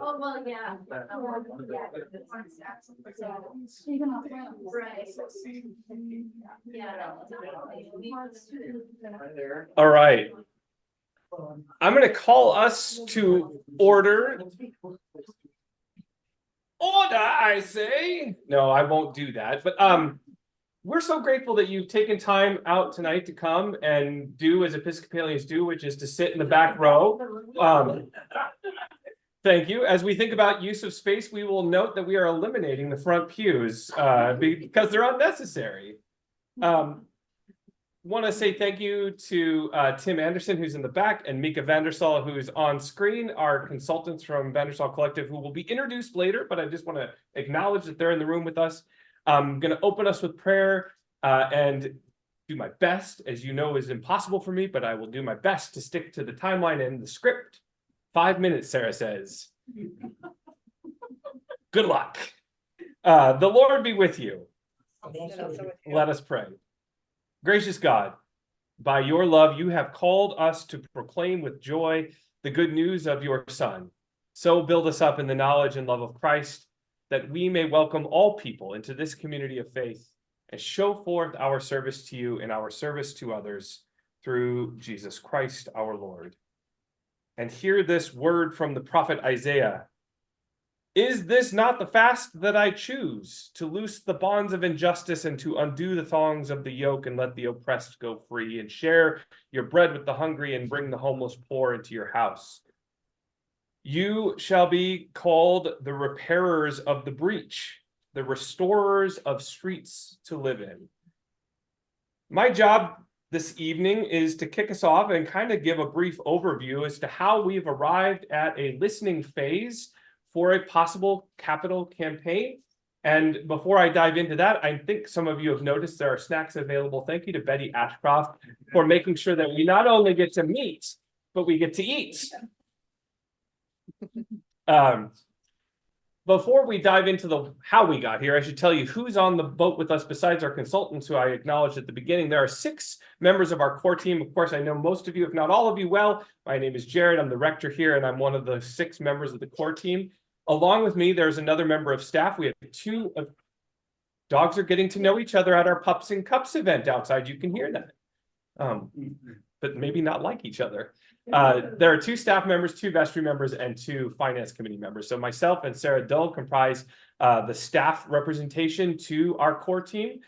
Oh, well, yeah. All right. I'm going to call us to order. Order, I say. No, I won't do that. But we're so grateful that you've taken time out tonight to come and do as Episcopalians do, which is to sit in the back row. Thank you. As we think about use of space, we will note that we are eliminating the front pews because they're unnecessary. Want to say thank you to Tim Anderson, who's in the back, and Mika Vandersall, who's on screen, our consultants from Vandersall Collective, who will be introduced later, but I just want to acknowledge that they're in the room with us. I'm going to open us with prayer and do my best. As you know, is impossible for me, but I will do my best to stick to the timeline and the script. 5 minutes, Sarah says. Good luck. The Lord be with you. Let us pray. Gracious God, by your love, you have called us to proclaim with joy the good news of your Son. So build us up in the knowledge and love of Christ, that we may welcome all people into this community of faith and show forth our service to you and our service to others through Jesus Christ our Lord. And hear this word from the prophet Isaiah. Is this not the fast that I choose, to loose the bonds of injustice and to undo the thongs of the yoke and let the oppressed go free, and share your bread with the hungry and bring the homeless poor into your house? You shall be called the repairers of the breach, the restorers of streets to live in. My job this evening is to kick us off and kind of give a brief overview as to how we've arrived at a listening phase for a possible capital campaign. And before I dive into that, I think some of you have noticed there are snacks available. Thank you to Betty Ashcroft for making sure that we not only get to meet, but we get to eat. Before we dive into how we got here, I should tell you who's on the boat with us besides our consultants, who I acknowledged at the beginning. There are 6 members of our core team. Of course, I know most of you, if not all of you, well. My name is Jared. I'm the rector here, and I'm one of the 6 members of the core team. Along with me, there's another member of staff. We have 2 dogs are getting to know each other at our Pups and Cups event outside. You can hear that, but maybe not like each other. There are 2 staff members, 2 vestry members, and 2 finance committee members. So myself and Sarah Dull comprise the staff representation to our core team.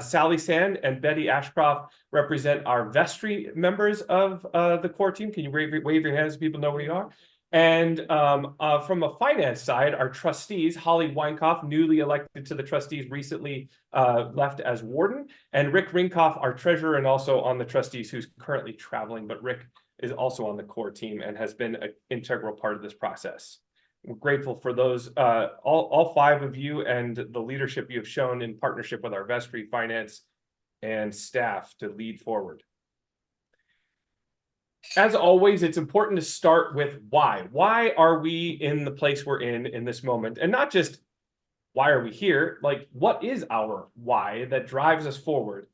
Sally Sand and Betty Ashcroft represent our vestry members of the core team. Can you wave your hands so people know where you are? And from a finance side, our trustees, Holly Weinkoff, newly elected to the trustees, recently left as warden, and Rick Rinkoff, our treasurer, and also on the trustees, who's currently traveling, but Rick is also on the core team and has been an integral part of this process. We're grateful for those, all 5 of you, and the leadership you have shown in partnership with our vestry, finance, and staff to lead forward. As always, it's important to start with why. Why are we in the place we're in this moment? And not just why are we here, like what is our why that drives us forward?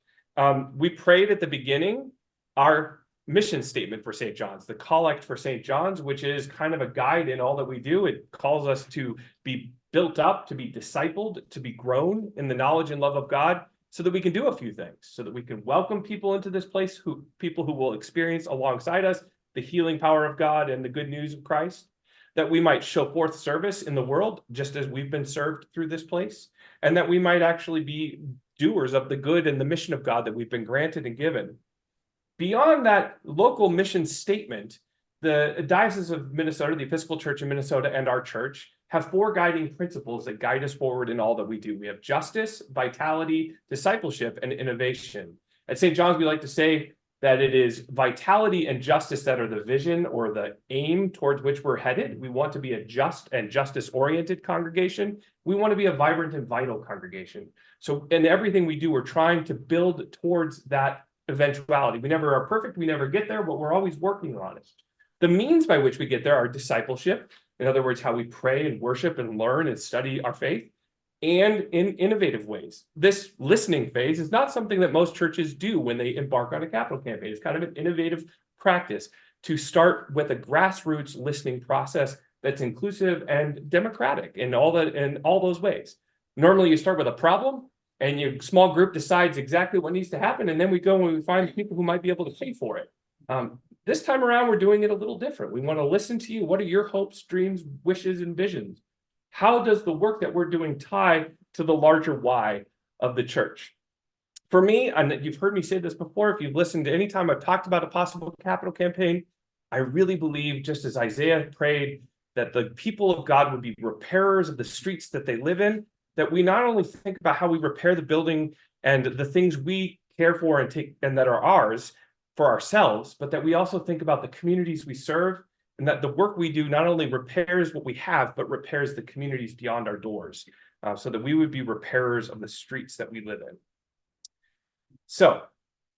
We prayed at the beginning our mission statement for St. John's, the Collect for St. John's, which is kind of a guide in all that we do. It calls us to be built up, to be discipled, to be grown in the knowledge and love of God, so that we can do a few things, so that we can welcome people into this place, people who will experience alongside us the healing power of God and the good news of Christ, that we might show forth service in the world, just as we've been served through this place, and that we might actually be doers of the good and the mission of God that we've been granted and given. Beyond that local mission statement, the Diocese of Minnesota, the Episcopal Church in Minnesota, and our church have 4 guiding principles that guide us forward in all that we do. We have justice, vitality, discipleship, and innovation. At St. John's, we like to say that it is vitality and justice that are the vision or the aim towards which we're headed. We want to be a just and justice-oriented congregation. We want to be a vibrant and vital congregation. So in everything we do, we're trying to build towards that eventuality. We never are perfect, we never get there, but we're always working on it. The means by which we get there are discipleship, in other words, how we pray and worship and learn and study our faith, and in innovative ways. This listening phase is not something that most churches do when they embark on a capital campaign. It's kind of an innovative practice. to start with a grassroots listening process that's inclusive and democratic in all those ways. Normally you start with a problem and your small group decides exactly what needs to happen, and then we go and we find people who might be able to pay for it. This time around, we're doing it a little different. We want to listen to you. What are your hopes, dreams, wishes, and visions? How does the work that we're doing tie to the larger why of the church? For me, and you've heard me say this before, if you've listened to any time I've talked about a possible capital campaign, I really believe, just as Isaiah prayed, that the people of God would be repairers of the streets that they live in, that we not only think about how we repair the building and the things we care for and take and that are ours for ourselves, but that we also think about the communities we serve, and that the work we do not only repairs what we have, but repairs the communities beyond our doors, so that we would be repairers of the streets that we live in. So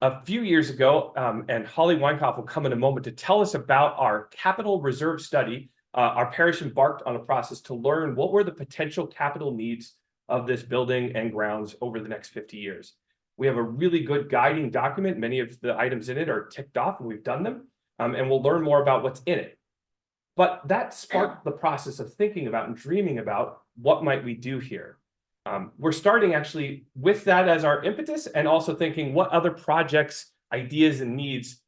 a few years ago, and Holly Weinkauf will come in a moment to tell us about our capital reserve study. Our parish embarked on a process to learn what were the potential capital needs of this building and grounds over the next 50 years. We have a really good guiding document. Many of the items in it are ticked off, and we've done them, and we'll learn more about what's in it. But that sparked the process of thinking about and dreaming about what might we do here. We're starting actually with that as our impetus, and also thinking what other projects, ideas, and needs.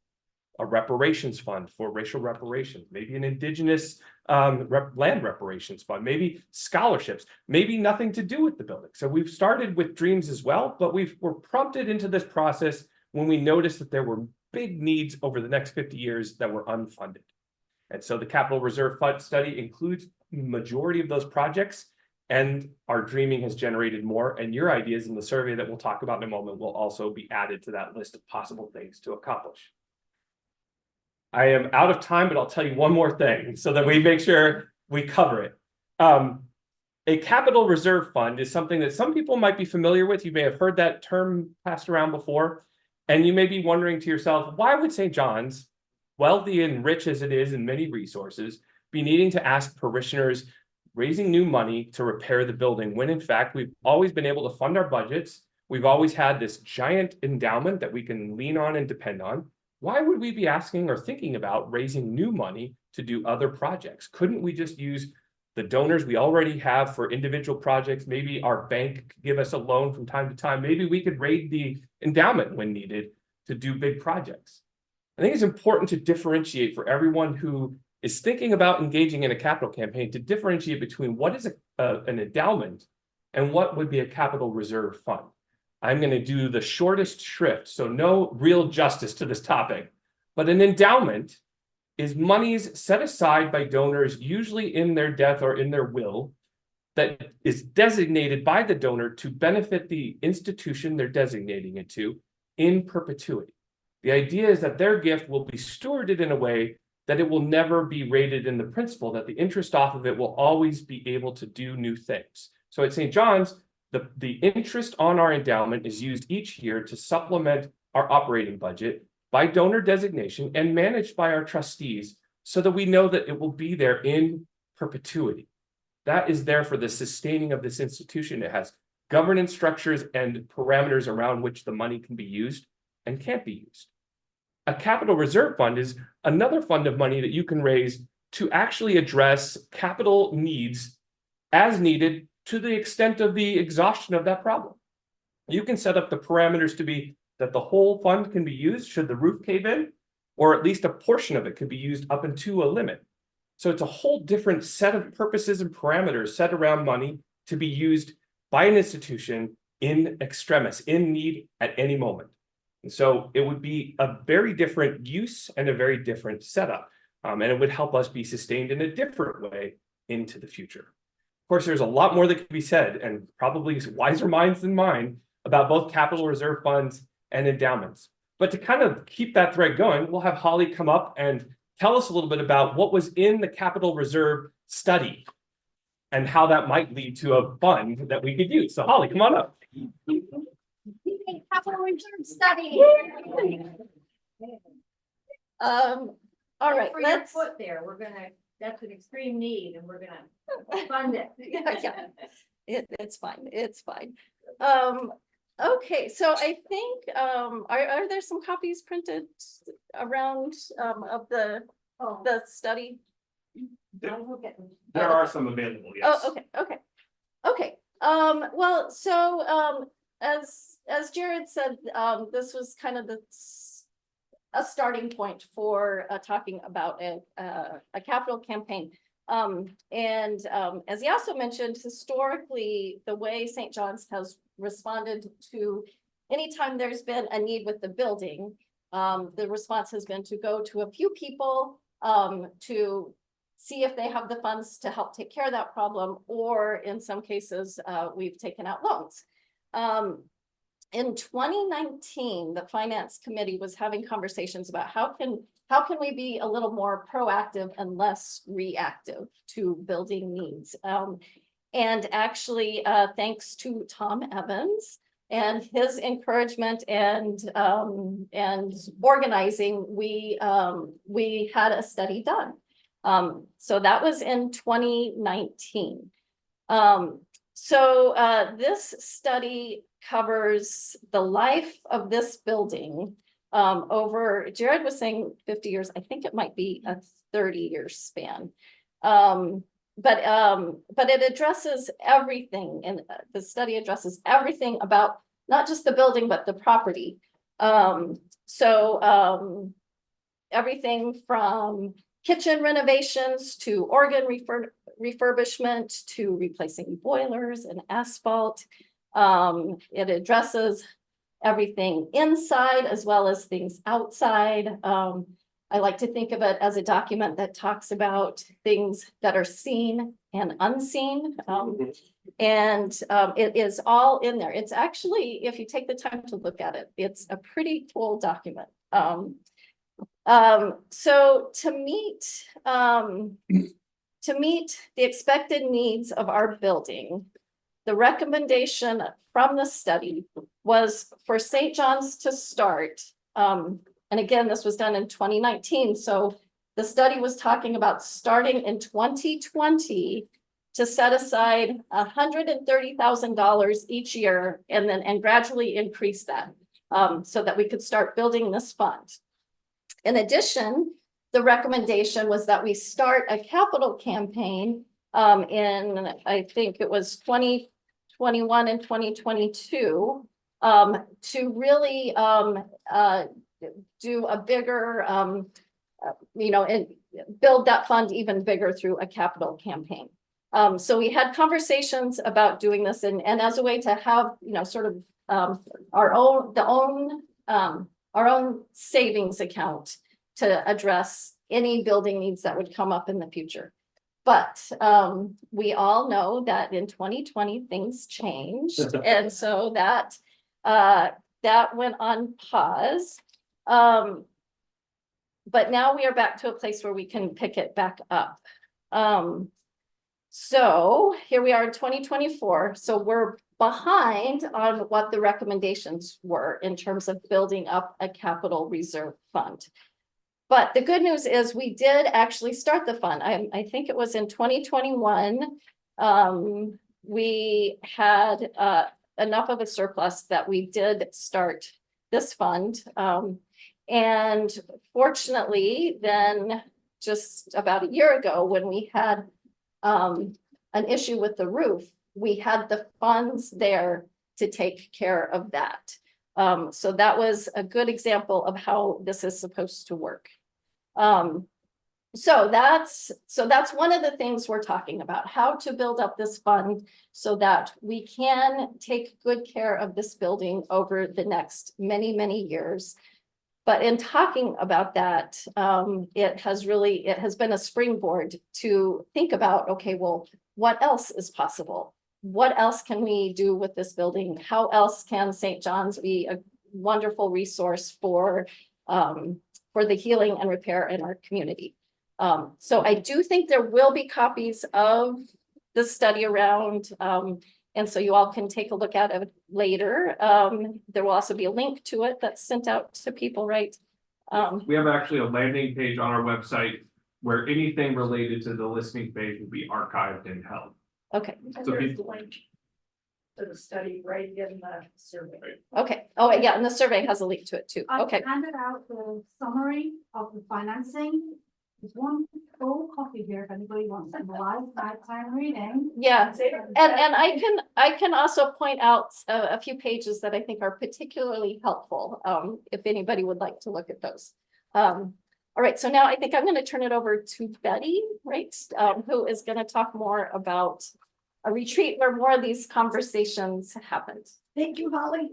A reparations fund for racial reparations, maybe an indigenous land reparations fund, maybe scholarships, maybe nothing to do with the building. So we've started with dreams as well, but we're prompted into this process when we noticed that there were big needs over the next 50 years that were unfunded. And so the Capital Reserve Fund study includes the majority of those projects, and our dreaming has generated more, and your ideas in the survey that we'll talk about in a moment will also be added to that list of possible things to accomplish. I am out of time, but I'll tell you one more thing so that we make sure we cover it. A capital reserve fund is something that some people might be familiar with. You may have heard that term passed around before, and you may be wondering to yourself, why would St. John's, wealthy and rich as it is in many resources, be needing to ask parishioners raising new money to repair the building, when in fact we've always been able to fund our budgets? We've always had this giant endowment that we can lean on and depend on. Why would we be asking or thinking about raising new money to do other projects? Couldn't we just use the donors we already have for individual projects? Maybe our bank could give us a loan from time to time. Maybe we could raise the endowment when needed to do big projects. I think it's important to differentiate for everyone who is thinking about engaging in a capital campaign, to differentiate between what is an endowment and what would be a capital reserve fund. I'm going to do the shortest shrift, so no real justice to this topic. But an endowment is monies set aside by donors, usually in their death or in their will, that is designated by the donor to benefit the institution they're designating it to in perpetuity. The idea is that their gift will be stewarded in a way that it will never be rated in the principal, that the interest off of it will always be able to do new things. So at St. John's, the interest on our endowment is used each year to supplement our operating budget by donor designation and managed by our trustees, so that we know that it will be there in perpetuity. That is there for the sustaining of this institution. It has governance structures and parameters around which the money can be used and can't be used. A capital reserve fund is another fund of money that you can raise to actually address capital needs as needed, to the extent of the exhaustion of that problem. You can set up the parameters to be that the whole fund can be used should the roof cave in, or at least a portion of it could be used up into a limit. So it's a whole different set of purposes and parameters set around money to be used by an institution in extremis, in need at any moment. And so it would be a very different use and a very different setup. And it would help us be sustained in a different way into the future. Of course, there's a lot more that could be said, and probably wiser minds than mine, about both capital reserve funds and endowments. But to kind of keep that thread going, we'll have Holly come up and tell us a little bit about what was in the capital reserve study and how that might lead to a fund that we could use. So Holly, come on up. Capital reserve study. All right, For let's. your foot there. That's an extreme need, and we're gonna fund it. It's fine. It's fine. Okay, so I think are there some copies printed around of the Oh, the study? don't look at me. There are some available, yes. Oh, okay. Well, so, as Jared said, this was kind of a starting point for, talking about a capital campaign. As he also mentioned, historically, the way St. John's has responded to anytime there's been a need with the building, the response has been to go to a few people, to see if they have the funds to help take care of that problem, or in some cases, we've taken out loans. In 2019, the Finance Committee was having conversations about how can we be a little more proactive and less reactive to building needs. And actually, thanks to Tom Evans and his encouragement and organizing, we had a study done. So that was in 2019. This study covers the life of this building over, Jared was saying 50 years, I think it might be a 30-year span. But it addresses everything, and the study addresses everything about not just the building, but the property. Everything from kitchen renovations to organ refurbishment to replacing boilers and asphalt. It addresses everything inside as well as things outside. I like to think of it as a document that talks about things that are seen and unseen. It is all in there. It's actually, if you take the time to look at it, it's a pretty cool document. So to meet the expected needs of our building, the recommendation from the study was for St. John's to start. And again, this was done in 2019. So the study was talking about starting in 2020 to set aside $130,000 each year and gradually increase that so that we could start building this fund. In addition, the recommendation was that we start a capital campaign in, I think it was 2021 and 2022 to really do a bigger, and build that fund even bigger through a capital campaign. So we had conversations about doing this and as a way to have, sort of our own savings account to address any building needs that would come up in the future. But we all know that in 2020 things changed, and so that went on pause. But now we are back to a place where we can pick it back up. So here we are in 2024. So we're behind on what the recommendations were in terms of building up a capital reserve fund. But the good news is we did actually start the fund. I think it was in 2021. We had enough of a surplus that we did start this fund. And fortunately, then just about a year ago, when we had an issue with the roof, we had the funds there to take care of that. So that was a good example of how this is supposed to work. So that's one of the things we're talking about, how to build up this fund so that we can take good care of this building over the next many, many years. But in talking about that, it has been a springboard to think about, okay, well, what else is possible? What else can we do with this building? How else can St. John's be a wonderful resource for the healing and repair in our community? So I do think there will be copies of the study around, and so you all can take a look at it later. There will also be a link to it that's sent out to people, right? We have actually a landing page on our website where anything related to the listening phase will be archived and held. Okay. So There's people- the link to the study right in the survey. Okay. Oh, yeah, and the survey has a link to it too. I Okay. handed out the summary of the financing There's one full copy here if anybody wants some live nighttime reading. Yeah, and I can also point out a few pages that I think are particularly helpful, if anybody would like to look at those. All right, so now I think I'm gonna turn it over to Betty, right? Who is gonna talk more about a retreat where more of these conversations happened. Thank you, Holly.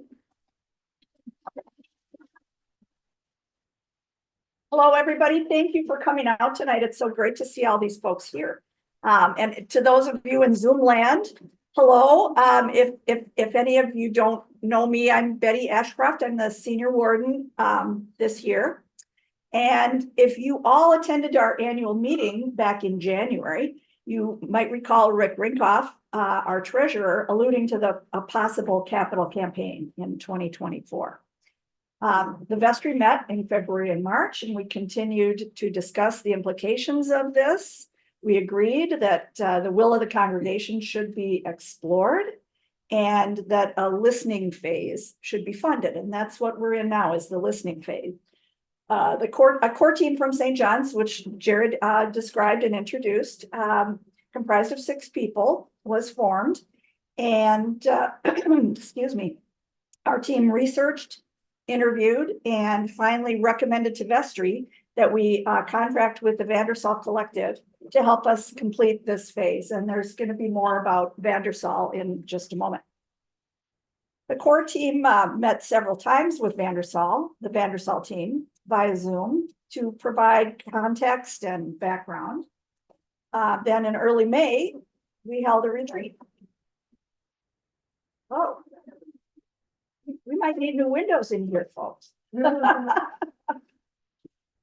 Hello, everybody. Thank you for coming out tonight. It's so great to see all these folks here. And to those of you in Zoom land, hello. If any of you don't know me, I'm Betty Ashcroft. I'm the senior warden this year. And if you all attended our annual meeting back in January, you might recall Rick Rinkoff, our treasurer, alluding to a possible capital campaign in 2024. The vestry met in February and March, and we continued to discuss the implications of this. We agreed that the will of the congregation should be explored and that a listening phase should be funded. And that's what we're in now, is the listening phase. A core team from St. John's, which Jared described and introduced, comprised of 6 people, was formed. And excuse me, our team researched, interviewed, and finally recommended to vestry that we contract with the Vandersall Collective to help us complete this phase. And there's going to be more about Vandersall in just a moment. The core team met several times with the Vandersall team via Zoom to provide context and background. Then in early May, we held a retreat. Oh, we might need new windows in here, folks. The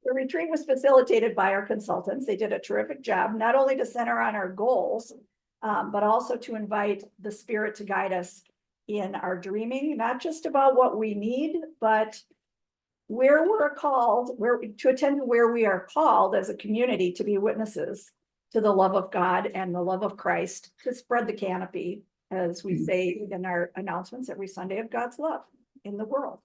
retreat was facilitated by our consultants. They did a terrific job, not only to center on our goals, but also to invite the Spirit to guide us in our dreaming, not just about what we need, but where we're called, to attend to where we are called as a community to be witnesses to the love of God and the love of Christ, to spread the canopy, as we say in our announcements every Sunday, of God's love in the world.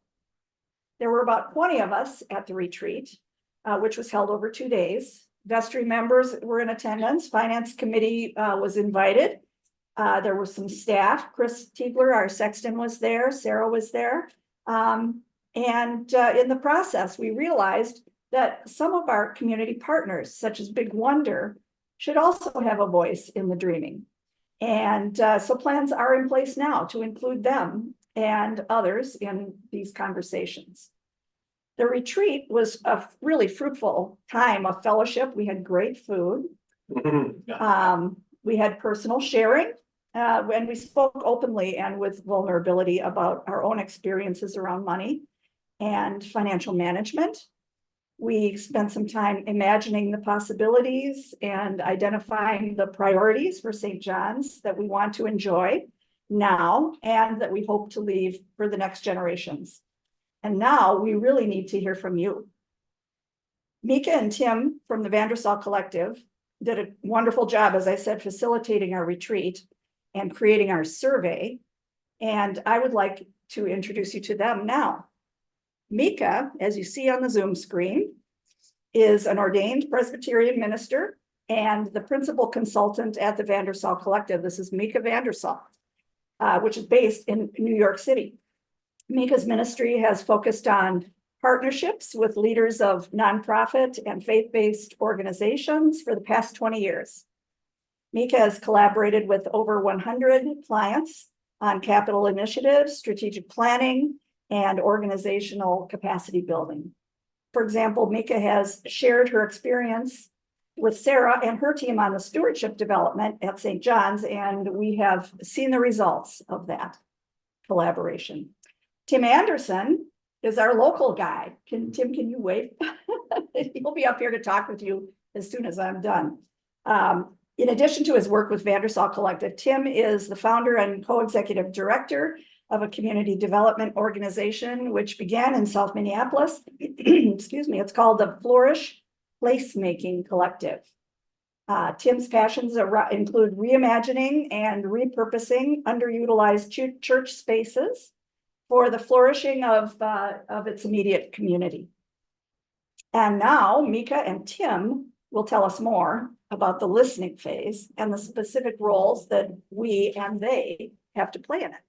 There were about 20 of us at the retreat, which was held over 2 days. Vestry members were in attendance. Finance committee was invited. There were some staff. Chris Tiegler, our sexton, was there. Sarah was there. And in the process, we realized that some of our community partners, such as Big Wonder, should also have a voice in the dreaming. And so plans are in place now to include them and others in these conversations. The retreat was a really fruitful time of fellowship. We had great food. We had personal sharing. When we spoke openly and with vulnerability about our own experiences around money and financial management. We spent some time imagining the possibilities and identifying the priorities for St. John's that we want to enjoy now and that we hope to leave for the next generations. And now we really need to hear from you. Mika and Tim from the Vandersall Collective did a wonderful job, as I said, facilitating our retreat and creating our survey. And I would like to introduce you to them now. Mika, as you see on the Zoom screen, is an ordained Presbyterian minister and the principal consultant at the Vandersall Collective. This is Mika Vandersall, which is based in New York City. Mika's ministry has focused on partnerships with leaders of nonprofit and faith-based organizations for the past 20 years. Mika has collaborated with over 100 clients on capital initiatives, strategic planning, and organizational capacity building. For example, Mika has shared her experience with Sarah and her team on the stewardship development at St. John's, and we have seen the results of that collaboration. Tim Anderson is our local guy. Tim, can you wave? He'll be up here to talk with you as soon as I'm done. In addition to his work with Vandersall Collective, Tim is the founder and co-executive director of a community development organization, which began in South Minneapolis. Excuse me, it's called the Flourish Placemaking Collective. Tim's passions include reimagining and repurposing underutilized church spaces for the flourishing of its immediate community. And now Mika and Tim will tell us more about the listening phase and the specific roles that we and they have to play in it.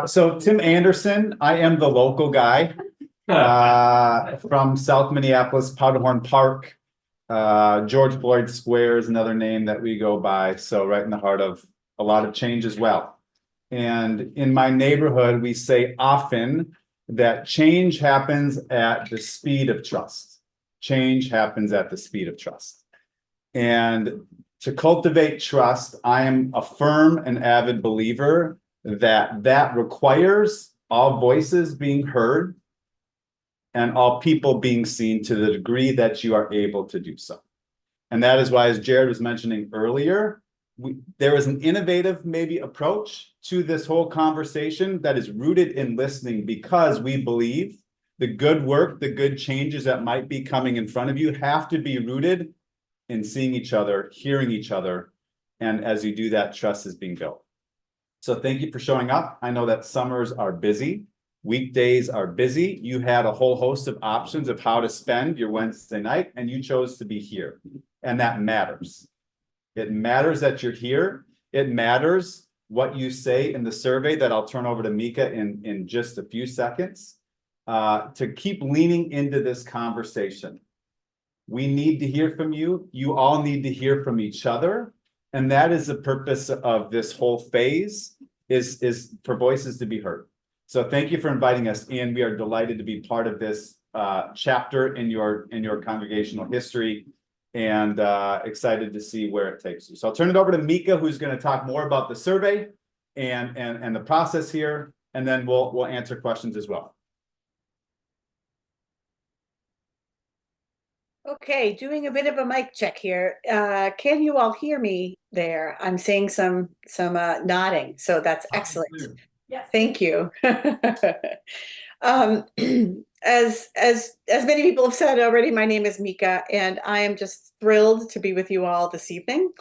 So Tim Anderson, I am the local guy from South Minneapolis, Powderhorn Park. George Floyd Square is another name that we go by. So right in the heart of a lot of change as well. And in my neighborhood, we say often that change happens at the speed of trust. Change happens at the speed of trust. And to cultivate trust, I am a firm and avid believer that requires all voices being heard and all people being seen to the degree that you are able to do so. And that is why, as Jared was mentioning earlier, there is an innovative maybe approach to this whole conversation that is rooted in listening, because we believe the good work, the good changes that might be coming in front of you have to be rooted in seeing each other, hearing each other. And as you do that, trust is being built. So thank you for showing up. I know that summers are busy. Weekdays are busy. You had a whole host of options of how to spend your Wednesday night, and you chose to be here. And that matters. It matters that you're here. It matters what you say in the survey that I'll turn over to Mika in just a few seconds, to keep leaning into this conversation. We need to hear from you. You all need to hear from each other. And that is the purpose of this whole phase, is for voices to be heard. So thank you for inviting us in. We are delighted to be part of this chapter in your congregational history, and excited to see where it takes you. So I'll turn it over to Mika, who's going to talk more about the survey and the process here, and then we'll answer questions as well. Okay, doing a bit of a mic check here. Can you all hear me there? I'm seeing some nodding, so that's excellent. Yes. Thank you. As many people have said already, my name is Mika, and I am just thrilled to be with you all this evening.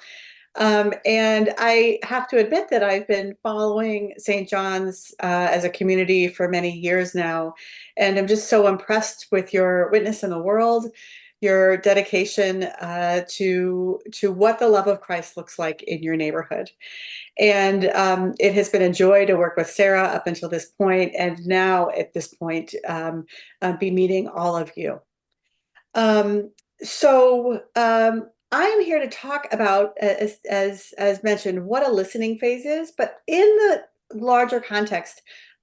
And I have to admit that I've been following St. John's as a community for many years now, and I'm just so impressed with your witness in the world, your dedication to what the love of Christ looks like in your neighborhood. And it has been a joy to work with Sarah up until this point, and now at this point, be meeting all of you. I am here to talk about, as mentioned, what a listening phase is, but in the larger context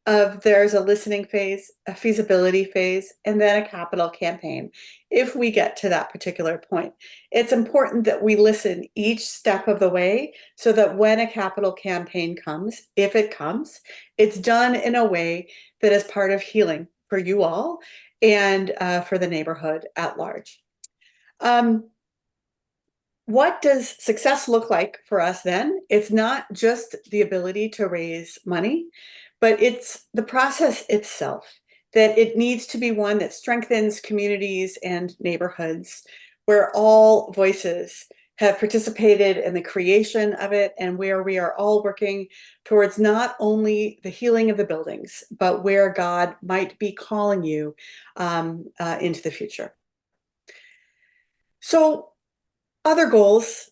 of there's a listening phase, a feasibility phase, and then a capital campaign. If we get to that particular point, it's important that we listen each step of the way so that when a capital campaign comes, if it comes, it's done in a way that is part of healing for you all and for the neighborhood at large. What does success look like for us then? It's not just the ability to raise money, but it's the process itself, that it needs to be one that strengthens communities and neighborhoods where all voices have participated in the creation of it, and where we are all working towards not only the healing of the buildings, but where God might be calling you into the future. So other goals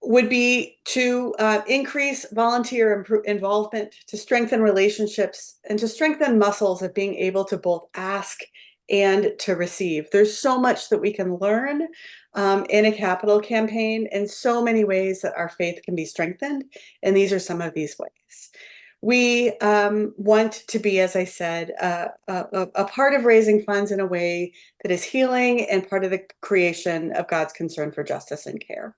would be to increase volunteer involvement, to strengthen relationships, and to strengthen muscles of being able to both ask and to receive. There's so much that we can learn in a capital campaign, and so many ways that our faith can be strengthened, and these are some of these ways. We want to be, as I said, a part of raising funds in a way that is healing and part of the creation of God's concern for justice and care.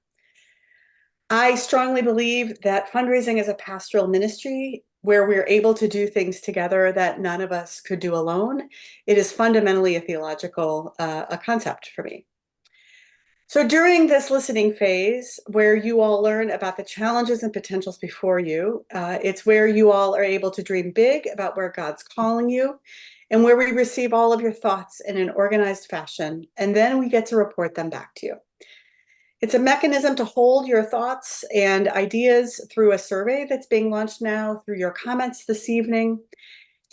I strongly believe that fundraising is a pastoral ministry where we're able to do things together that none of us could do alone. It is fundamentally a theological a concept for me. So during this listening phase, where you all learn about the challenges and potentials before you, it's where you all are able to dream big about where God's calling you, and where we receive all of your thoughts in an organized fashion, and then we get to report them back to you. It's a mechanism to hold your thoughts and ideas through a survey that's being launched now, through your comments this evening.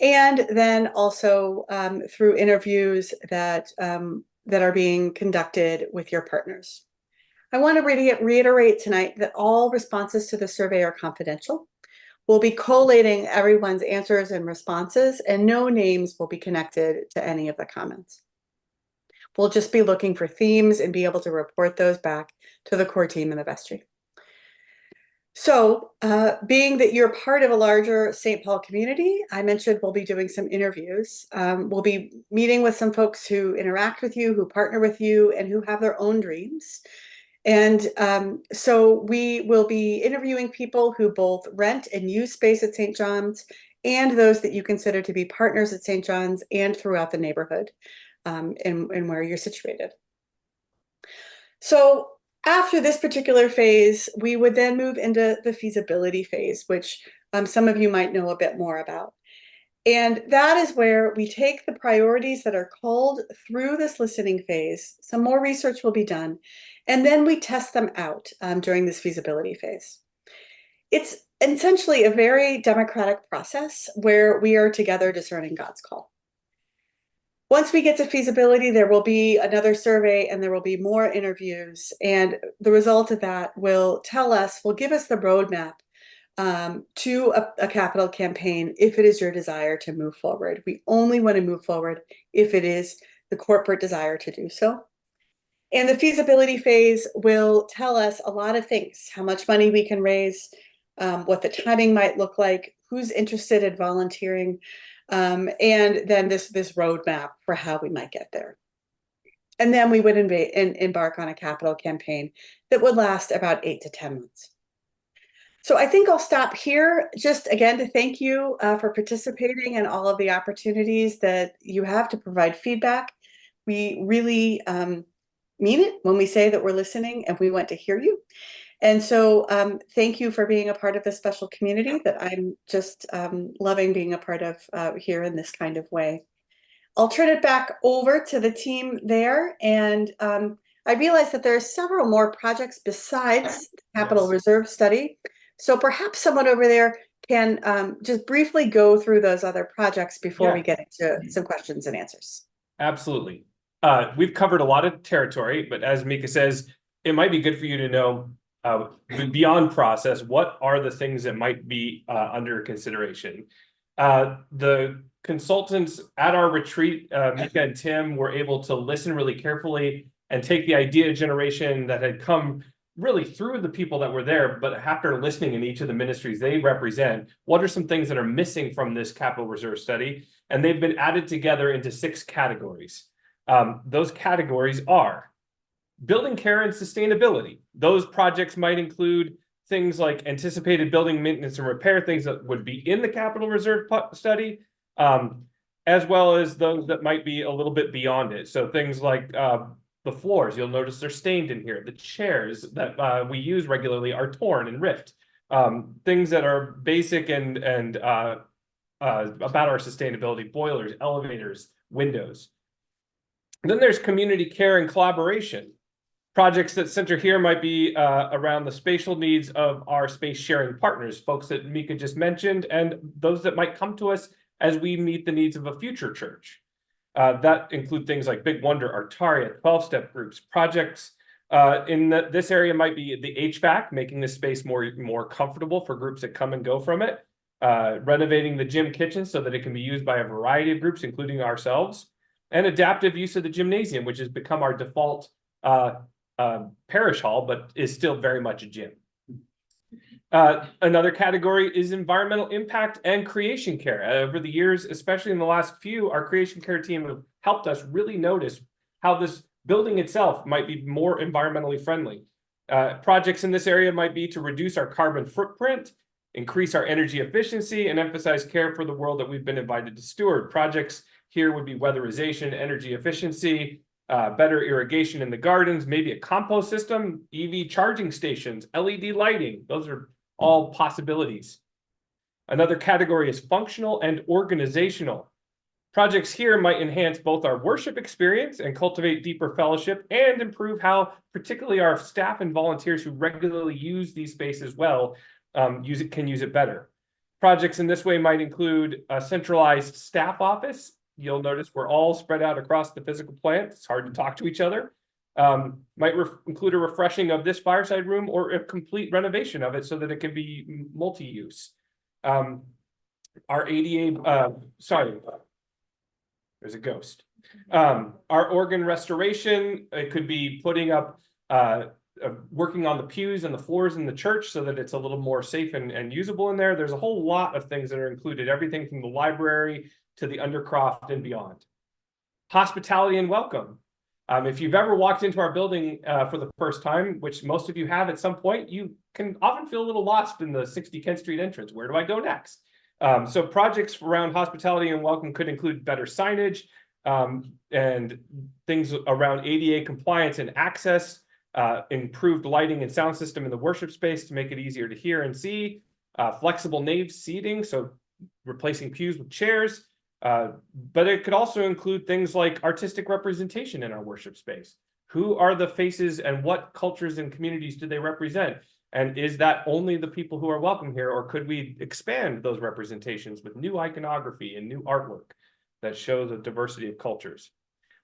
And then also through interviews that are being conducted with your partners. I want to reiterate tonight that all responses to the survey are confidential. We'll be collating everyone's answers and responses, and no names will be connected to any of the comments. We'll just be looking for themes and be able to report those back to the core team in the vestry. So being that you're part of a larger St. Paul community, I mentioned we'll be doing some interviews. We'll be meeting with some folks who interact with you, who partner with you, and who have their own dreams. And so we will be interviewing people who both rent and use space at St. John's, and those that you consider to be partners at St. John's and throughout the neighborhood and where you're situated. So after this particular phase, we would then move into the feasibility phase, which some of you might know a bit more about. And that is where we take the priorities that are called through this listening phase. Some more research will be done, and then we test them out during this feasibility phase. It's essentially a very democratic process where we are together discerning God's call. Once we get to feasibility, there will be another survey and there will be more interviews. And the result of that will give us the roadmap to a capital campaign if it is your desire to move forward. We only want to move forward if it is the corporate desire to do so. And the feasibility phase will tell us a lot of things: how much money we can raise, what the timing might look like, who's interested in volunteering, and then this roadmap for how we might get there. And then we would embark on a capital campaign that would last about 8 to 10 months. So I think I'll stop here, just again to thank you for participating in all of the opportunities that you have to provide feedback. We really mean it when we say that we're listening and we want to hear you. And so thank you for being a part of this special community that I'm just loving being a part of here in this kind of way. I'll turn it back over to the team there. And I realize that there are several more projects besides the Capital Reserve Study. So perhaps someone over there can just briefly go through those other projects before we get into some questions and answers. Absolutely. We've covered a lot of territory, but as Mika says, it might be good for you to know beyond process, what are the things that might be under consideration? The consultants at our retreat, Mika and Tim, were able to listen really carefully and take the idea generation that had come really through the people that were there, but after listening in each of the ministries they represent, what are some things that are missing from this capital reserve study? And they've been added together into 6 categories. Those categories are building care and sustainability. Those projects might include things like anticipated building maintenance and repair, things that would be in the capital reserve study, as well as those that might be a little bit beyond it. So things like the floors, you'll notice they're stained in here. The chairs that we use regularly are torn and ripped. Things that are basic and about our sustainability: boilers, elevators, windows. Then there's community care and collaboration. Projects that center here might be around the spatial needs of our space sharing partners, folks that Mika just mentioned, and those that might come to us as we meet the needs of a future church. That include things like Big Wonder, Artaria, 12-step groups. Projects in this area might be the HVAC, making the space more comfortable for groups that come and go from it. Renovating the gym kitchen so that it can be used by a variety of groups, including ourselves. And adaptive use of the gymnasium, which has become our default parish hall, but is still very much a gym. Another category is environmental impact and creation care. Over the years, especially in the last few, our creation care team have helped us really notice how this building itself might be more environmentally friendly. Projects in this area might be to reduce our carbon footprint, increase our energy efficiency, and emphasize care for the world that we've been invited to steward. Projects here would be weatherization, energy efficiency, better irrigation in the gardens, maybe a compost system, EV charging stations, LED lighting. Those are all possibilities. Another category is functional and organizational. Projects here might enhance both our worship experience and cultivate deeper fellowship, and improve how particularly our staff and volunteers who regularly use these spaces well can use it better. Projects in this way might include a centralized staff office. You'll notice we're all spread out across the physical plant. It's hard to talk to each other. Might include a refreshing of this fireside room or a complete renovation of it so that it can be multi-use. Our ADA, sorry, there's a ghost. Our organ restoration, it could be putting up, working on the pews and the floors in the church so that it's a little more safe and usable in there. There's a whole lot of things that are included, everything from the library to the undercroft and beyond. Hospitality and welcome. If you've ever walked into our building for the first time, which most of you have at some point, you can often feel a little lost in the 60 Kent Street entrance. Where do I go next? So projects around hospitality and welcome could include better signage and things around ADA compliance and access, improved lighting and sound system in the worship space to make it easier to hear and see, flexible nave seating, so replacing pews with chairs. But it could also include things like artistic representation in our worship space. Who are the faces and what cultures and communities do they represent? And is that only the people who are welcome here, or could we expand those representations with new iconography and new artwork that shows a diversity of cultures?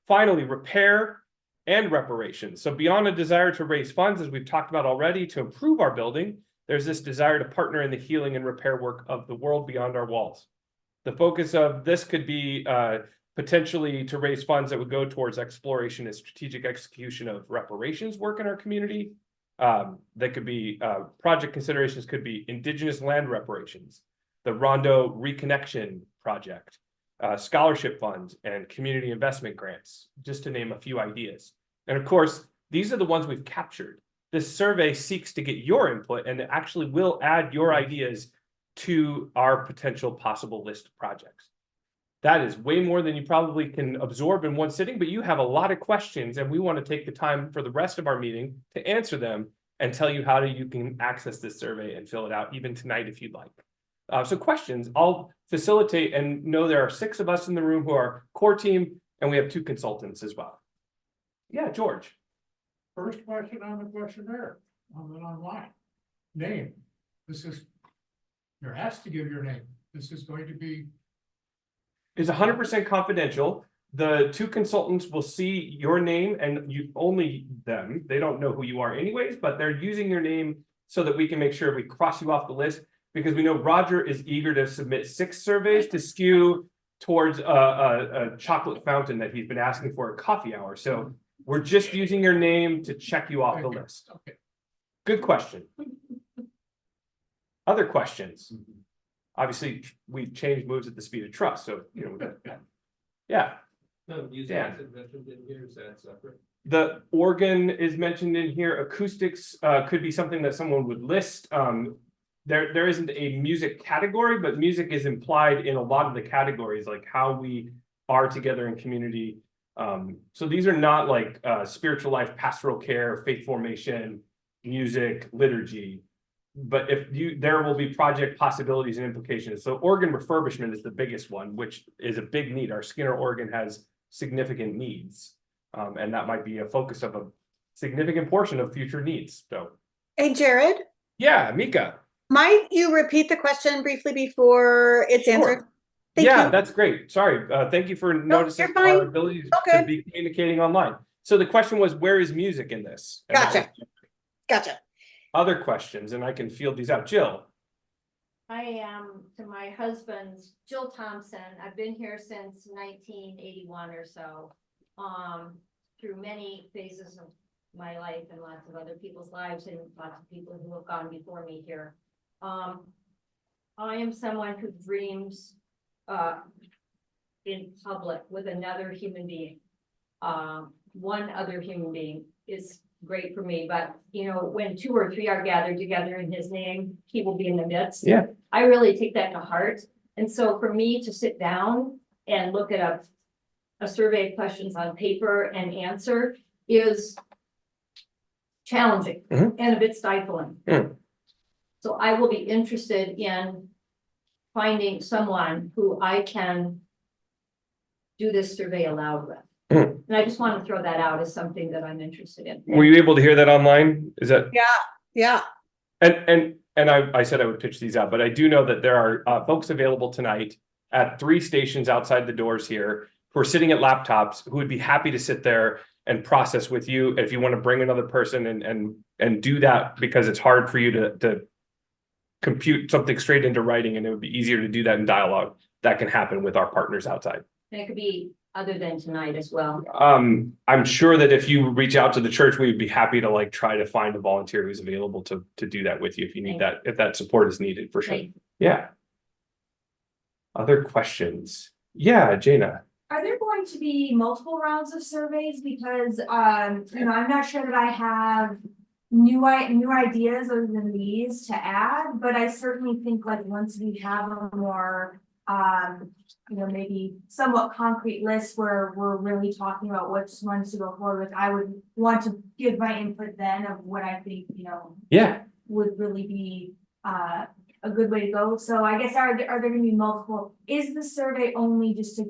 Finally, repair and reparations. So beyond a desire to raise funds, as we've talked about already, to improve our building, there's this desire to partner in the healing and repair work of the world beyond our walls. The focus of this could be potentially to raise funds that would go towards exploration and strategic execution of reparations work in our community. That could be project considerations could be indigenous land reparations, the Rondo Reconnection Project, scholarship funds, and community investment grants, just to name a few ideas. And of course, these are the ones we've captured. This survey seeks to get your input and actually will add your ideas to our potential possible list of projects. That is way more than you probably can absorb in one sitting, but you have a lot of questions and we want to take the time for the rest of our meeting to answer them and tell you how you can access this survey and fill it out even tonight if you'd like. So questions, I'll facilitate, and know there are 6 of us in the room who are core team, and we have 2 consultants as well. Yeah, George. First question on the questionnaire, on the online. Name, this is, you're asked to give your name. This is going to be. Is 100% confidential. The 2 consultants will see your name and you only them. They don't know who you are anyways, but they're using your name so that we can make sure we cross you off the list, because we know Roger is eager to submit 6 surveys to skew towards a chocolate fountain that he's been asking for at coffee hour. So we're just using your name to check you off the list. Okay. Good question. Other questions? Obviously, we change moves at the speed of trust, so you know. Yeah. No, music isn't mentioned in here, is that separate? The organ is mentioned in here. Acoustics could be something that someone would list. There isn't a music category, but music is implied in a lot of the categories, like how we are together in community. So these are not like spiritual life, pastoral care, faith formation, music, liturgy. But there will be project possibilities and implications. So organ refurbishment is the biggest one, which is a big need. Our Skinner organ has significant needs. And that might be a focus of a significant portion of future needs. So, Hey, Jared, yeah, Mika. might you repeat the question briefly before it's answered? Thank Yeah, you. that's great. Sorry. Thank you for noticing you're fine. our ability Okay. to be communicating online. So the question was, where is music in this? And that Gotcha. was Gotcha. other questions, and I can field these out. Jill. I am to my husband's, Jill Thompson. I've been here since 1981 or so. Through many phases of my life and lots of other people's lives and lots of people who have gone before me here. I am someone who dreams in public with another human being. One other human being is great for me, but you know, when 2 or 3 are gathered together in his name, he will be in the midst. Yeah. I really take that to heart. And so for me to sit down and look at a survey of questions on paper and answer is challenging Mhm. and a bit stifling. Mm. So I will be interested in finding someone who I can do this survey aloud with. Mm. And I just want to throw that out as something that I'm interested in. Were you able to hear that online? Is that Yeah. and and I said I would pitch these out, but I do know that there are folks available tonight at 3 stations outside the doors here who are sitting at laptops who would be happy to sit there and process with you if you want to bring another person and do that, because it's hard for you to compute something straight into writing, and it would be easier to do that in dialogue. That can happen with our partners outside. And it could be other than tonight as well. I'm sure that if you reach out to the church, we would be happy to like try to find a volunteer who's available to do that with you if you need that, if that support is needed, for sure. Thank Yeah. Other questions? Yeah, Jaina. Are there going to be multiple rounds of surveys? Because, you know, I'm not sure that I have new ideas other than these to add, but I certainly think like once we have a more, you know, maybe somewhat concrete list where we're really talking about which ones to go forward with, I would want to give my input then of what I think, you know, Yeah. would really be, a good way to go. So I guess are there gonna be multiple, is the survey only just to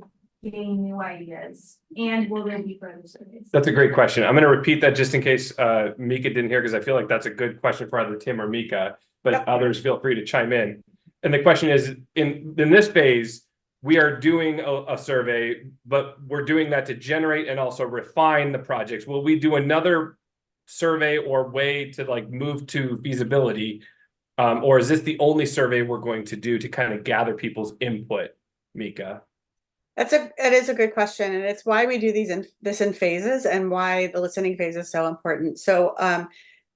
gain new ideas, and will there be further surveys? That's a great question. I'm going to repeat that just in case Mika didn't hear, because I feel like that's a good question for either Tim or Mika, but Yep. others feel free to chime in. And the question is, in this phase, we are doing a survey, but we're doing that to generate and also refine the projects. Will we do another survey or way to like move to feasibility? Or is this the only survey we're going to do to kind of gather people's input, Mika? It is a good question, and it's why we do this in phases, and why the listening phase is so important. So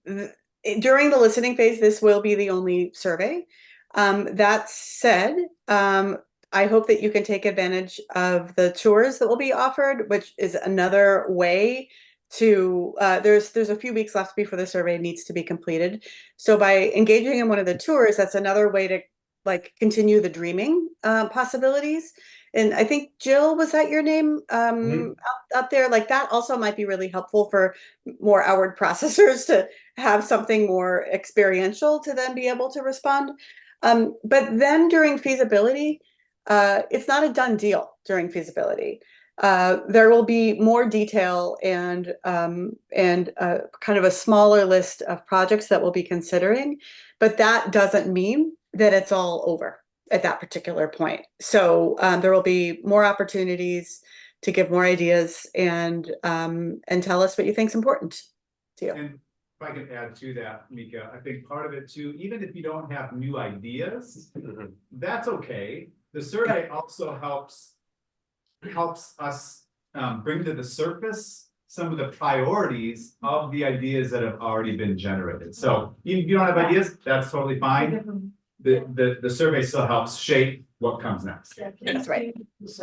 during the listening phase, this will be the only survey. That said, I hope that you can take advantage of the tours that will be offered, which is another way to there's a few weeks left before the survey needs to be completed. So by engaging in one of the tours, that's another way to like continue the dreaming possibilities. And I think Jill, was that your name up there? Like that also might be really helpful for more outward processors to have something more experiential to then be able to respond. But then during feasibility, it's not a done deal during feasibility. There will be more detail and kind of a smaller list of projects that we'll be considering, but that doesn't mean that it's all over at that particular point. So there will be more opportunities to give more ideas and tell us what you think is important to you. And if I can add to that, Mika, I think part of it too, even if you don't have new ideas, that's okay. The survey also helps us bring to the surface some of the priorities of the ideas that have already been generated. So even if you don't have ideas, that's totally fine. The survey still helps shape what comes next. That's right.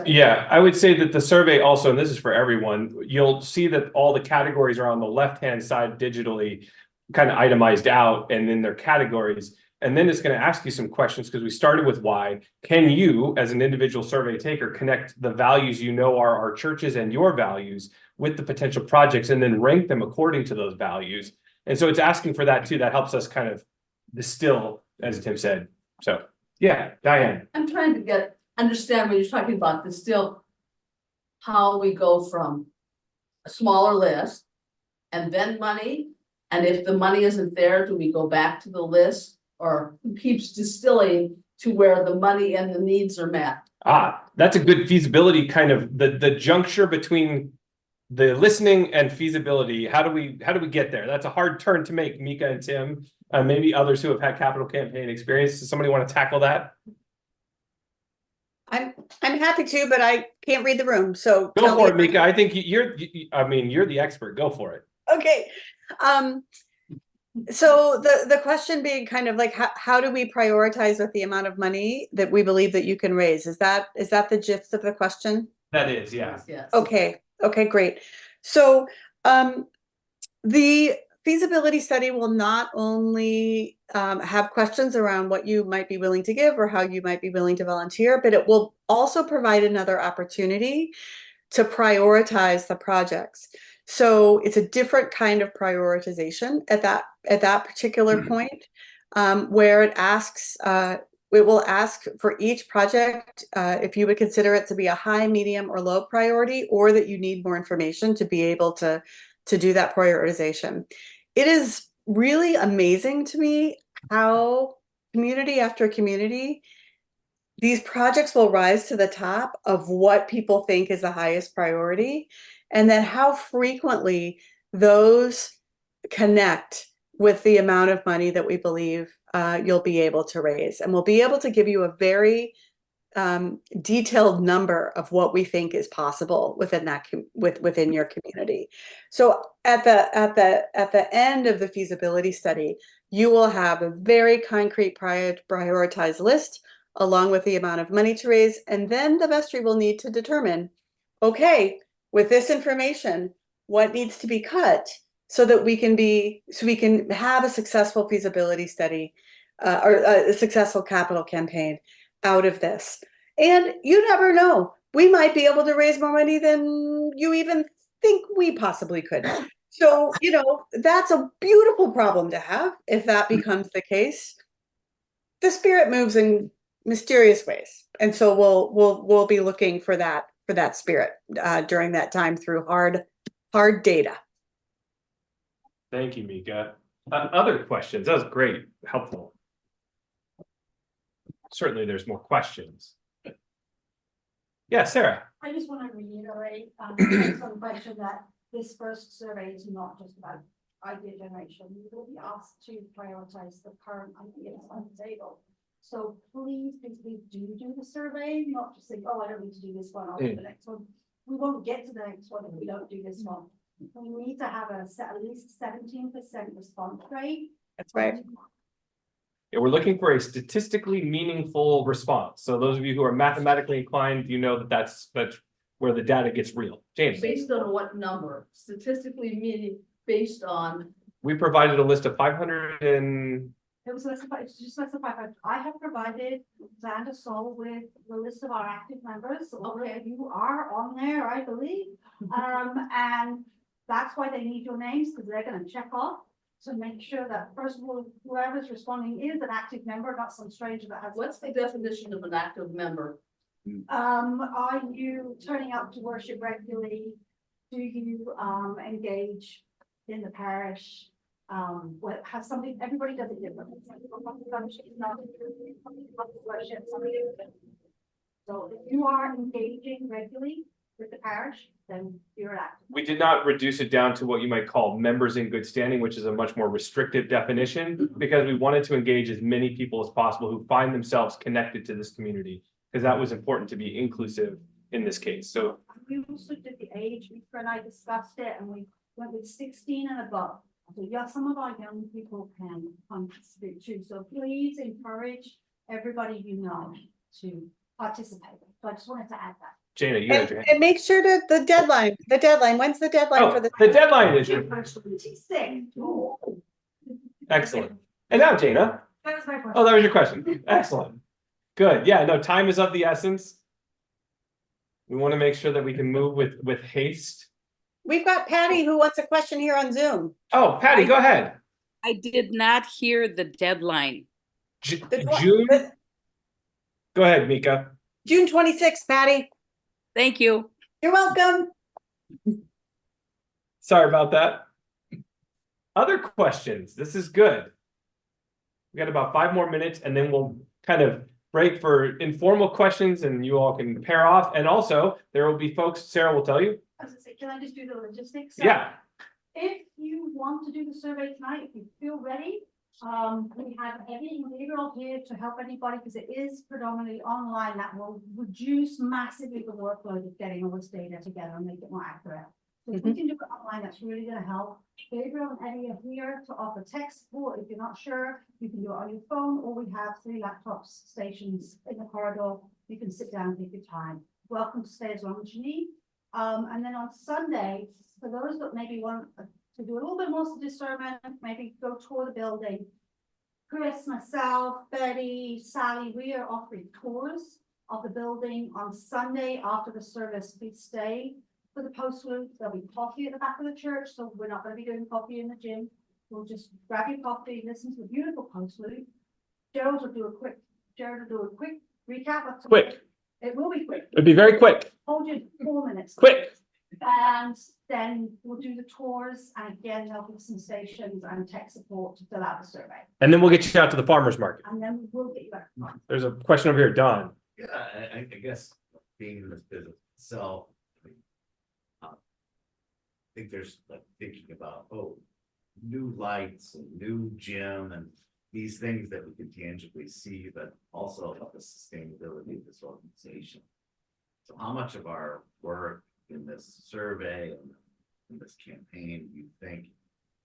Yeah, I would say that the survey also, and this is for everyone, you'll see that all the categories are on the left-hand side digitally kind of itemized out and in their categories. And then it's going to ask you some questions because we started with why. Can you, as an individual survey taker, connect the values you know are our churches and your values with the potential projects and then rank them according to those values? And so it's asking for that too. That helps us kind of distill, as Tim said. So yeah, Diane. I'm trying to understand when you're talking about this still, how we go from a smaller list and then money. And if the money isn't there, do we go back to the list, or who keeps distilling to where the money and the needs are met? That's a good feasibility kind of the juncture between the listening and feasibility. How do we get there? That's a hard turn to make, Mika and Tim. Maybe others who have had capital campaign experience. Does somebody want to tackle that? I'm happy to, but I can't read the room. So Go for it, Mika. I think you're the expert. Go for it. Okay. So the question being kind of like, how do we prioritize with the amount of money that we believe that you can raise? Is that the gist of the question? That is, yeah. Yes. Okay, great. So the feasibility study will not only have questions around what you might be willing to give or how you might be willing to volunteer, but it will also provide another opportunity to prioritize the projects. So it's a different kind of prioritization at that particular point, where it will ask for each project if you would consider it to be a high, medium, or low priority, or that you need more information to be able to do that prioritization. It is really amazing to me how community after community, these projects will rise to the top of what people think is the highest priority, and then how frequently those connect with the amount of money that we believe you'll be able to raise. And we'll be able to give you a very detailed number of what we think is possible within that within your community. So at the end of the feasibility study, you will have a very concrete prioritized list along with the amount of money to raise, and then the vestry will need to determine, okay, with this information, what needs to be cut so that we can have a successful feasibility study or a successful capital campaign out of this. And you never know, we might be able to raise more money than you even think we possibly could. So, you know, that's a beautiful problem to have if that becomes the case. The spirit moves in mysterious ways. And so we'll be looking for that spirit during that time through hard data. Thank you, Mika. Other questions? That was great, helpful. Certainly there's more questions. Yeah, Sarah. I just want to reiterate some question that this first survey is not just about idea generation. You will be asked to prioritize the current ideas on the table. So please do the survey, not just think, oh, I don't need to do this one, I'll do the next one. We won't get to the next one if we don't do this one. We need to have at least 17% response rate. That's right. Yeah, we're looking for a statistically meaningful response. So those of you who are mathematically inclined, you know that that's where the data gets real. James. Based on what number? Statistically meaning based on. We provided a list of 500 and. It was it's just specified. I have provided Vandersall with the list of our active members. Okay, you are on there, I believe. And that's why they need your names, because they're going to check off to make sure that first of all, whoever's responding is an active member, not some stranger that has. What's the definition of an active member? Are you turning up to worship regularly? Do you engage in the parish? Have something, everybody does it differently. So if you are engaging regularly with the parish, then you're active. We did not reduce it down to what you might call members in good standing, which is a much more restrictive definition, because we wanted to engage as many people as possible who find themselves connected to this community, because that was important to be inclusive in this case. So we also did the age. Mika and I discussed it, and we went with 16 and above. So yeah, some of our young people can contribute too. So please encourage everybody you know to participate. So I just wanted to add that. Jana, you got your hand. And make sure to the deadline. When's the deadline for the deadline is 26. excellent. And now Jana. That was my question. Oh, that was your question. Excellent. Good. Yeah, no, time is of the essence. We want to make sure that we can move with haste. We've got Patty who wants a question here on Zoom. Oh, Patty, go ahead. I did not hear the deadline. June. The- Go ahead, Mika. June 26th, Patty. Thank you. You're welcome. Sorry about that. Other questions? This is good. We got about 5 more minutes, and then we'll kind of break for informal questions, and you all can pair off. And also, there will be folks, Sarah will tell you. I was gonna say, can I just do the logistics? Yeah. If you want to do the survey tonight, if you feel ready, we have Eddie and Gabriel here to help anybody, because it is predominantly online. That will reduce massively the workload of getting all this data together and make it more accurate. So if we can do it online, that's really going to help. Gabriel and Eddie are here to offer tech support. If you're not sure, you can do it on your phone, or we have 3 laptop stations in the corridor. You can sit down and take your time. Welcome to stay as long as you need. And then on Sunday, for those that maybe want to do a little bit more discernment, maybe go tour the building. Chris, myself, Betty, Sally, we are offering tours of the building on Sunday after the service. We stay for the post loop. There'll be coffee at the back of the church, so we're not going to be doing coffee in the gym. We'll just grab your coffee, listen to the beautiful post loop. Gerald will do a quick recap of Quick. It will be quick. It'd be very quick. Hold you 4 minutes. Quick. And then we'll do the tours, and again, there'll be some stations and tech support to fill out the survey. And then we'll get you out to the farmer's market. And then we'll get you back. There's a question over here, Don. Yeah, I guess being in this business, so. I think there's like thinking about, oh, new lights and new gym and these things that we can tangibly see, but also about the sustainability of this organization. So how much of our work in this survey and in this campaign, do you think,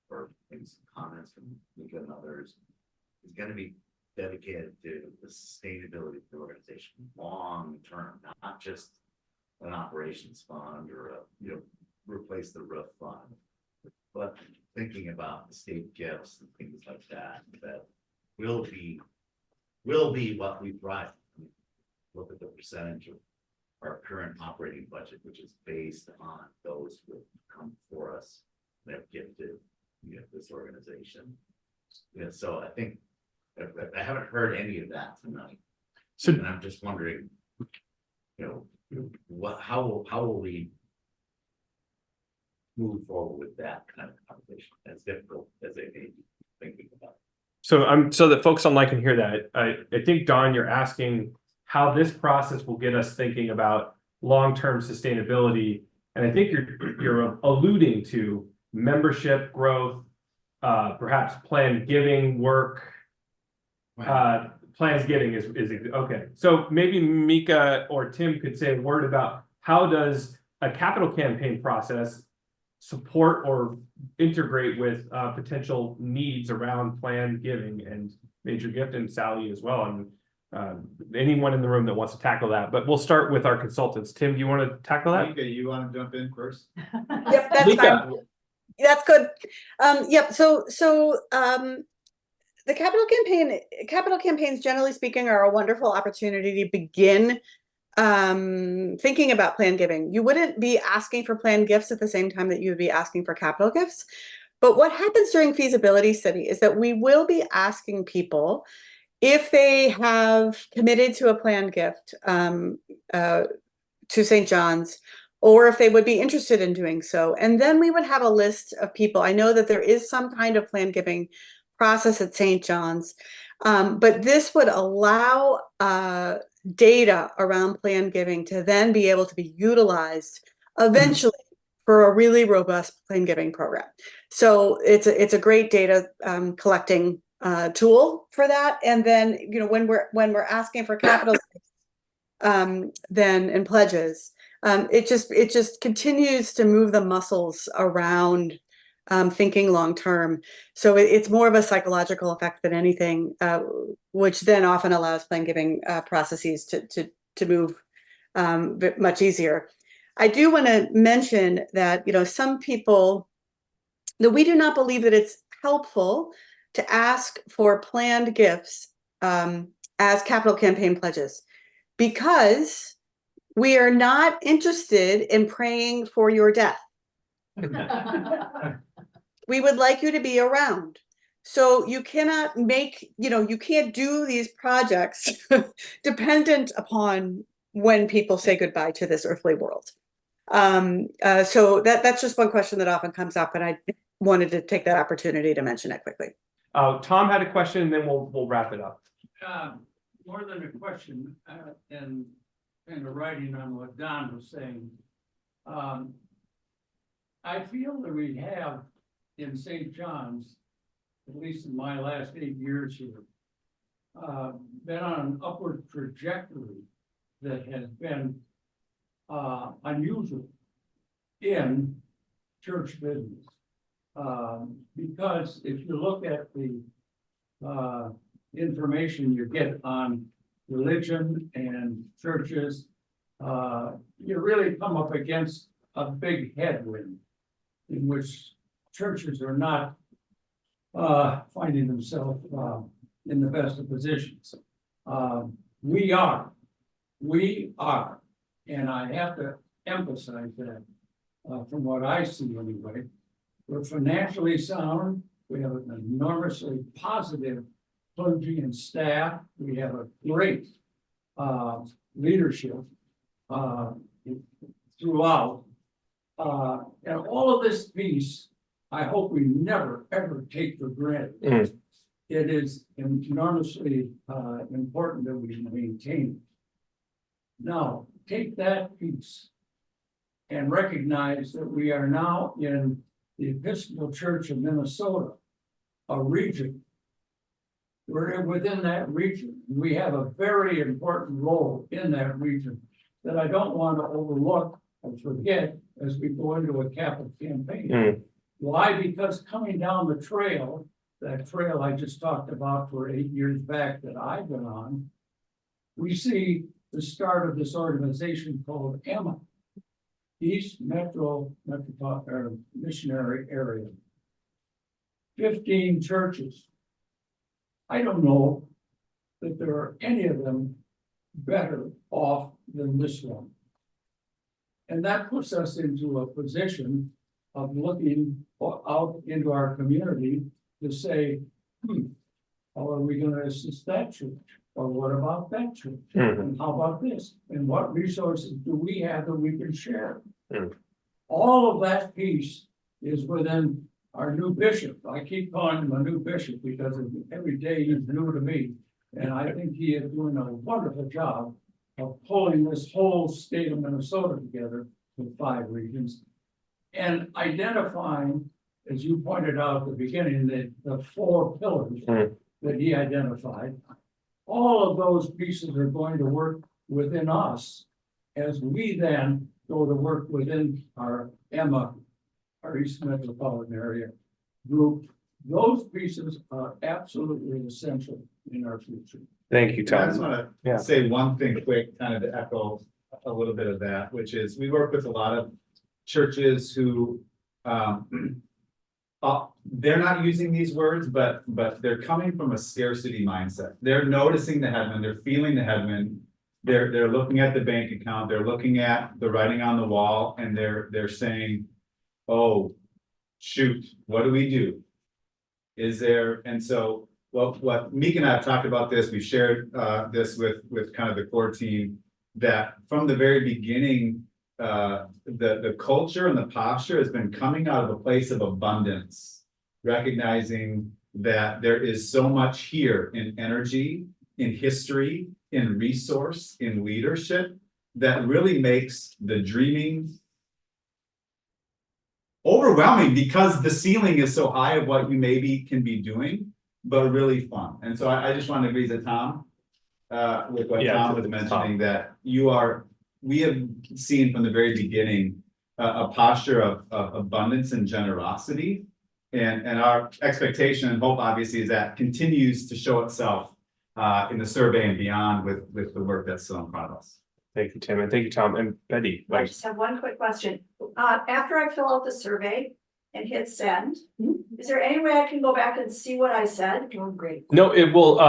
or maybe some comments from Mika and others, is gonna be dedicated to the sustainability of the organization long term, not just an operations fund or replace the roof fund, but thinking about the state gifts and things like that, that will be what we thrive. Look at the percentage of our current operating budget, which is based on those who have come before us that have gifted this organization. So I think I haven't heard any of that tonight. So, and I'm just wondering, how will we move forward with that kind of conversation, as difficult as they may be thinking about it. So that folks online can hear that. I think, Don, you're asking how this process will get us thinking about long-term sustainability. And I think you're alluding to membership growth, perhaps planned giving work. Plans giving is okay. So maybe Mika or Tim could say a word about how does a capital campaign process support or integrate with potential needs around planned giving and major gift, and Sally as well, and anyone in the room that wants to tackle that. But we'll start with our consultants. Tim, do you want to tackle that? Mika, you want to jump in first? Yep, that's fine. That's good. Yep. So the capital campaigns, generally speaking, are a wonderful opportunity to begin thinking about planned giving. You wouldn't be asking for planned gifts at the same time that you would be asking for capital gifts. But what happens during feasibility study is that we will be asking people if they have committed to a planned gift to St. John's, or if they would be interested in doing so. And then we would have a list of people. I know that there is some kind of planned giving process at St. John's, but this would allow data around planned giving to then be able to be utilized eventually for a really robust planned giving program. So it's a great data collecting tool for that. And then when we're asking for capital then and pledges, it just continues to move the muscles around thinking long term. So it's more of a psychological effect than anything, which then often allows planned giving processes to move much easier. I do want to mention that some people, that we do not believe that it's helpful to ask for planned gifts as capital campaign pledges, because we are not interested in praying for your death. We would like you to be around. So you cannot make, you can't do these projects dependent upon when people say goodbye to this earthly world. So that's just one question that often comes up, and I wanted to take that opportunity to mention it quickly. Tom had a question, and then we'll wrap it up. More than a question, and kind of writing on what Don was saying. I feel that we have in St. John's, at least in my last 8 years here, been on an upward trajectory that has been unusual in church business. Because if you look at the information you get on religion and churches, you really come up against a big headwind in which churches are not finding themselves in the best of positions. We are, and I have to emphasize that from what I see anyway. We're financially sound. We have an enormously positive clergy and staff. We have a great leadership throughout. And all of this piece, I hope we never, ever take for granted. Mm. It is enormously important that we maintain. Now, take that piece and recognize that we are now in the Episcopal Church of Minnesota, a region. We're within that region. We have a very important role in that region that I don't want to overlook or forget as we go into a capital campaign. Mm. Why? Because coming down the trail, that trail I just talked about for 8 years back that I've been on, we see the start of this organization called EMMA, East Metropolitan Missionary Area. 15 churches. I don't know that there are any of them better off than this one. And that puts us into a position of looking out into our community to say, how are we gonna assist that church? Or what about that church? Mhm. And how about this? And what resources do we have that we can share? Mm. All of that piece is within our new bishop. I keep calling him a new bishop because every day he's new to me. And I think he is doing a wonderful job of pulling this whole state of Minnesota together with 5 regions. And identifying, as you pointed out at the beginning, the 4 pillars that he identified. All of those pieces are going to work within us as we then go to work within our EMMA, our East Metropolitan Area group. Those pieces are absolutely essential in our future. Thank you, I just Tom. want Yeah. to say one thing quick, kind of to echo a little bit of that, which is we work with a lot of churches who they're not using these words, but they're coming from a scarcity mindset. They're noticing the headwind, they're feeling the headwind. They're looking at the bank account, they're looking at the writing on the wall, and they're saying, oh, shoot, what do we do? Is there, and so what Meek and I have talked about this, we've shared this with kind of the core team, that from the very beginning, the culture and the posture has been coming out of a place of abundance, recognizing that there is so much here in energy, in history, in resource, in leadership, that really makes the dreaming overwhelming, because the ceiling is so high of what you maybe can be doing, but really fun. And so I just want to agree with Tom, with what Tom was mentioning, that we have seen from the very beginning a posture of abundance and generosity, and our expectation and hope obviously is that continues to show itself in the survey and beyond with the work that's still in front of us. Thank you, Tim, and thank you, Tom, and Betty. I just have one quick question. After I fill out the survey and hit send, is there any way I can go back and see what I said? Oh, great. No, it will,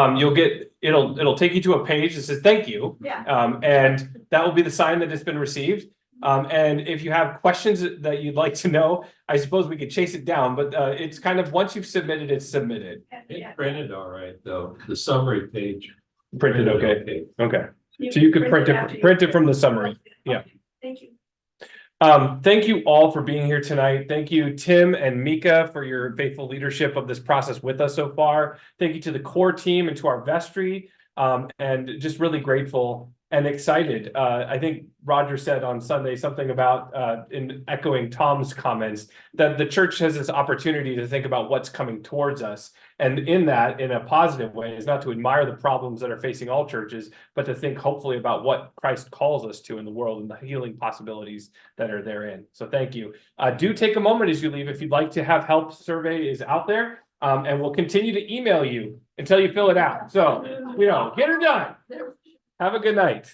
it'll take you to a page that says thank you. Yeah. And that will be the sign that it's been received. And if you have questions that you'd like to know, I suppose we could chase it down, but it's kind of, once you've submitted, it's submitted. It printed all right, though, the summary page. Printed, okay, okay. So you could print it from the summary, yeah. Thank you. Thank you all for being here tonight. Thank you, Tim and Mika, for your faithful leadership of this process with us so far. Thank you to the core team and to our vestry, and just really grateful and excited. I think Roger said on Sunday something about, in echoing Tom's comments, that the church has this opportunity to think about what's coming towards us. And in that, in a positive way, is not to admire the problems that are facing all churches, but to think hopefully about what Christ calls us to in the world and the healing possibilities that are therein. So thank you. Do take a moment as you leave. If you'd like to have help, survey is out there, and we'll continue to email you until you fill it out. So, get her done. Have a good night.